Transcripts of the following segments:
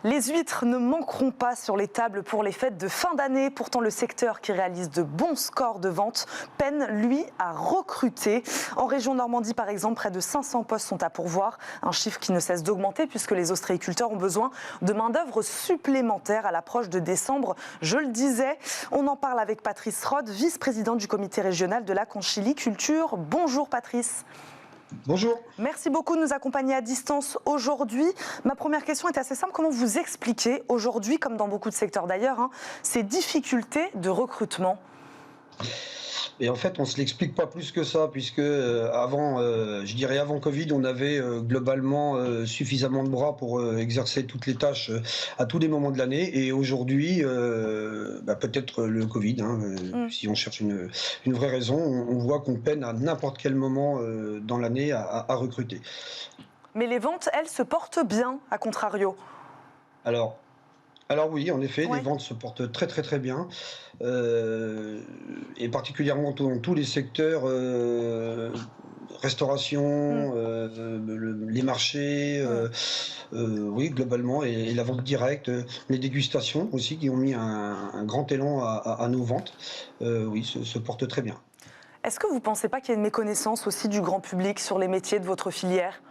Les huîtres ne manqueront pas sur les tables pour les fêtes de fin d'année. Pourtant, le secteur qui réalise de bons scores de vente peine, lui, à recruter. En région Normandie, par exemple, près de 500 postes sont à pourvoir. Un chiffre qui ne cesse d'augmenter puisque les ostréiculteurs ont besoin de main-d'œuvre supplémentaire à l'approche de décembre. Je le disais, on en parle avec Patrice Rode, vice-président du comité régional de la conchyliculture. Bonjour Patrice. Bonjour. Merci beaucoup de nous accompagner à distance aujourd'hui. Ma première question est assez simple. Comment vous expliquez aujourd'hui, comme dans beaucoup de secteurs d'ailleurs, ces difficultés de recrutement ? Et en fait, on ne se l'explique pas plus que ça, puisque avant Covid, on avait globalement suffisamment de bras pour exercer toutes les tâches à tous les moments de l'année. Et aujourd'hui, peut-être le Covid, si on cherche une vraie raison, on voit qu'on peine à n'importe quel moment dans l'année à recruter. Mais les ventes, elles, se portent bien, à contrario. Alors oui, en effet, Ouais. les ventes se portent très très très bien, et particulièrement dans tous les secteurs, restauration, les marchés, oui globalement, et la vente directe, les dégustations aussi qui ont mis un grand élan à nos ventes, oui, se portent très bien. Est-ce que vous ne pensez pas qu'il y a une méconnaissance aussi du grand public sur les métiers de votre filière ?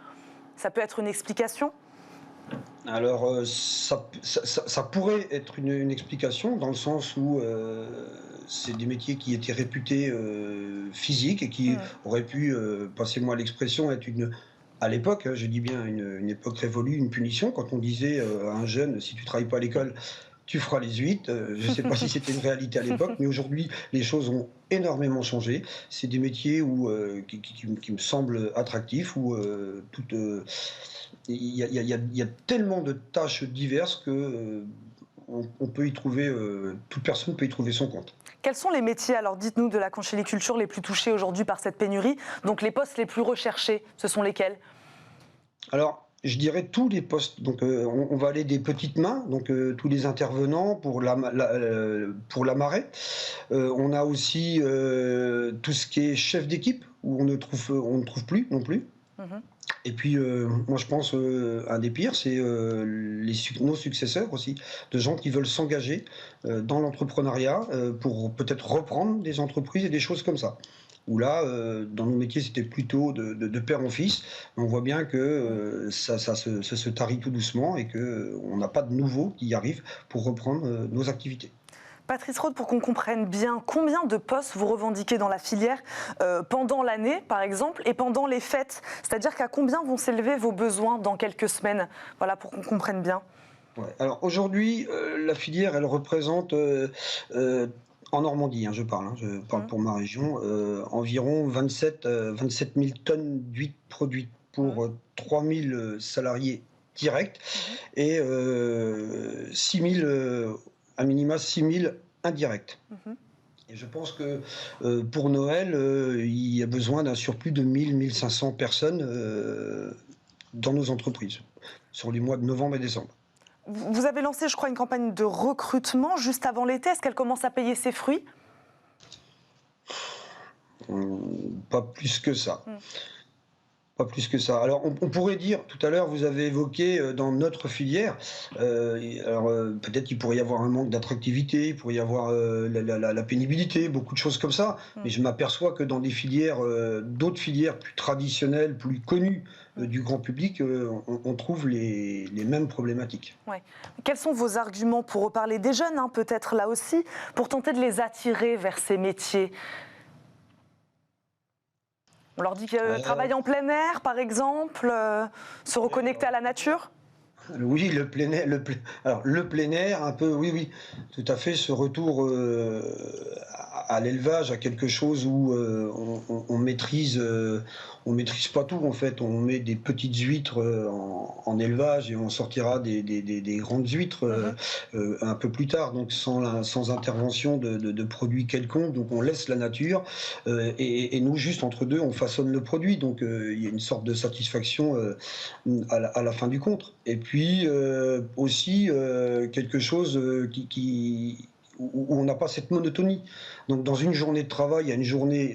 Ça peut être une explication ? Alors, ça pourrait être une explication, dans le sens où c'est des métiers qui étaient réputés physiques et qui auraient pu, passez-moi l'expression, être à l'époque, je dis bien une époque révolue, une punition, quand on disait à un jeune, si tu ne travailles pas à l'école, tu feras les huîtres. Je ne sais pas si c'était une réalité à l'époque, mais aujourd'hui, les choses ont énormément changé. C'est des métiers qui me semblent attractifs, où il y a tellement de tâches diverses que on peut y trouver, toute personne peut y trouver son compte. Quels sont les métiers, alors dites-nous, de la conchyliculture les plus touchés aujourd'hui par cette pénurie ? Donc les postes les plus recherchés, ce sont lesquels ? Alors, je dirais tous les postes. Donc, on va aller des petites mains, donc tous les intervenants pour la marée. On a aussi tout ce qui est chef d'équipe, où on ne trouve plus non plus. Et puis, moi, je pense, un des pires, c'est nos successeurs aussi, de gens qui veulent s'engager dans l'entrepreneuriat pour peut-être reprendre des entreprises et des choses comme ça. Où là, dans nos métiers, c'était plutôt de père en fils. On voit bien que ça se tarit tout doucement et qu'on n'a pas de nouveaux qui y arrivent pour reprendre nos activités. Patrice Rode, pour qu'on comprenne bien, combien de postes vous revendiquez dans la filière pendant l'année, par exemple, et pendant les fêtes ? C'est-à-dire qu'à combien vont s'élever vos besoins dans quelques semaines ? Voilà, pour qu'on comprenne bien. Ouais. Alors aujourd'hui, la filière, elle représente, en Normandie, je parle pour ma région, environ 27 000 tonnes d'huîtres produites pour 3 000 salariés directs et 6 000, à minima 6 000 indirects. Et je pense que pour Noël, il y a besoin d'un surplus de 1 500 personnes dans nos entreprises, sur les mois de novembre et décembre. Vous avez lancé, je crois, une campagne de recrutement juste avant l'été. Est-ce qu'elle commence à payer ses fruits ? Pas plus que ça. Pas plus que ça. Alors, on pourrait dire, tout à l'heure, vous avez évoqué dans notre filière, peut-être qu'il pourrait y avoir un manque d'attractivité, il pourrait y avoir la pénibilité, beaucoup de choses comme ça, mais je m'aperçois que dans des filières, d'autres filières plus traditionnelles, plus connues du grand public, on trouve les mêmes problématiques. Ouais. Quels sont vos arguments pour reparler des jeunes, peut-être là aussi, pour tenter de les attirer vers ces métiers ? On leur dit que travailler en plein air, par exemple, se reconnecter à la nature ? Oui, le plein air, le plein air, un peu, oui, tout à fait, ce retour à l'élevage, à quelque chose où on maîtrise pas tout en fait. On met des petites huîtres en élevage et on sortira des grandes huîtres un peu plus tard, donc sans intervention de produits quelconques. Donc on laisse la nature et nous, juste entre deux, on façonne le produit. Donc il y a une sorte de satisfaction à la fin du compte. Et puis aussi quelque chose où on n'a pas cette monotonie. Donc dans une journée de travail, il y a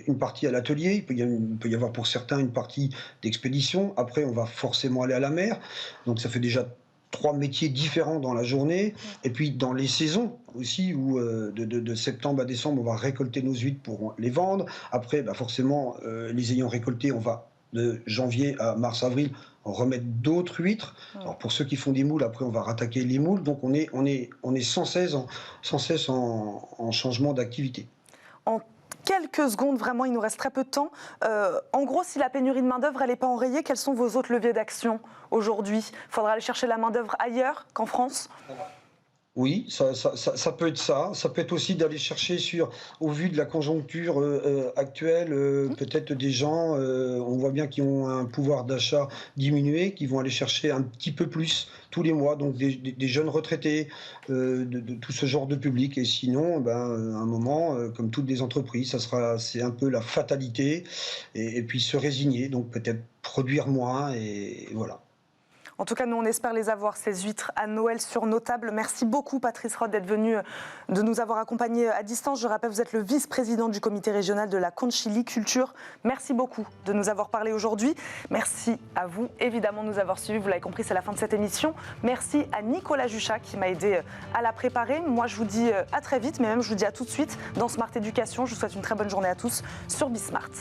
une partie à l'atelier, il peut y avoir pour certains une partie d'expédition, après on va forcément aller à la mer, donc ça fait déjà 3 métiers différents dans la journée, et puis dans les saisons aussi, où de septembre à décembre, on va récolter nos huîtres pour les vendre. Après, forcément, les ayant récoltées, on va de janvier à mars-avril remettre d'autres huîtres. Alors pour ceux qui font des moules, après on va rattaquer les moules. Donc on est sans cesse en changement d'activité. En quelques secondes, vraiment, il nous reste très peu de temps. En gros, si la pénurie de main-d'œuvre n'est pas enrayée, quels sont vos autres leviers d'action aujourd'hui? Il faudra aller chercher la main-d'œuvre ailleurs qu'en France? Oui, ça peut être ça. Ça peut être aussi d'aller chercher au vu de la conjoncture actuelle, peut-être des gens, on voit bien qui ont un pouvoir d'achat diminué, qui vont aller chercher un petit peu plus tous les mois, donc des jeunes retraités, de tout ce genre de public. Et sinon, à un moment, comme toutes les entreprises, c'est un peu la fatalité, et puis se résigner, donc peut-être produire moins, et voilà. En tout cas, nous, on espère les avoir, ces huîtres à Noël sur nos tables. Merci beaucoup, Patrice Roth, d'être venu, de nous avoir accompagnés à distance. Je rappelle, vous êtes le vice-président du comité régional de la conchyliculture. Merci beaucoup de nous avoir parlé aujourd'hui. Merci à vous, évidemment, de nous avoir suivis. Vous l'avez compris, c'est la fin de cette émission. Merci à Nicolas Juchat qui m'a aidé à la préparer. Moi, je vous dis à très vite, mais même je vous dis à tout de suite dans Smart Éducation. Je vous souhaite une très bonne journée à tous sur Bismart.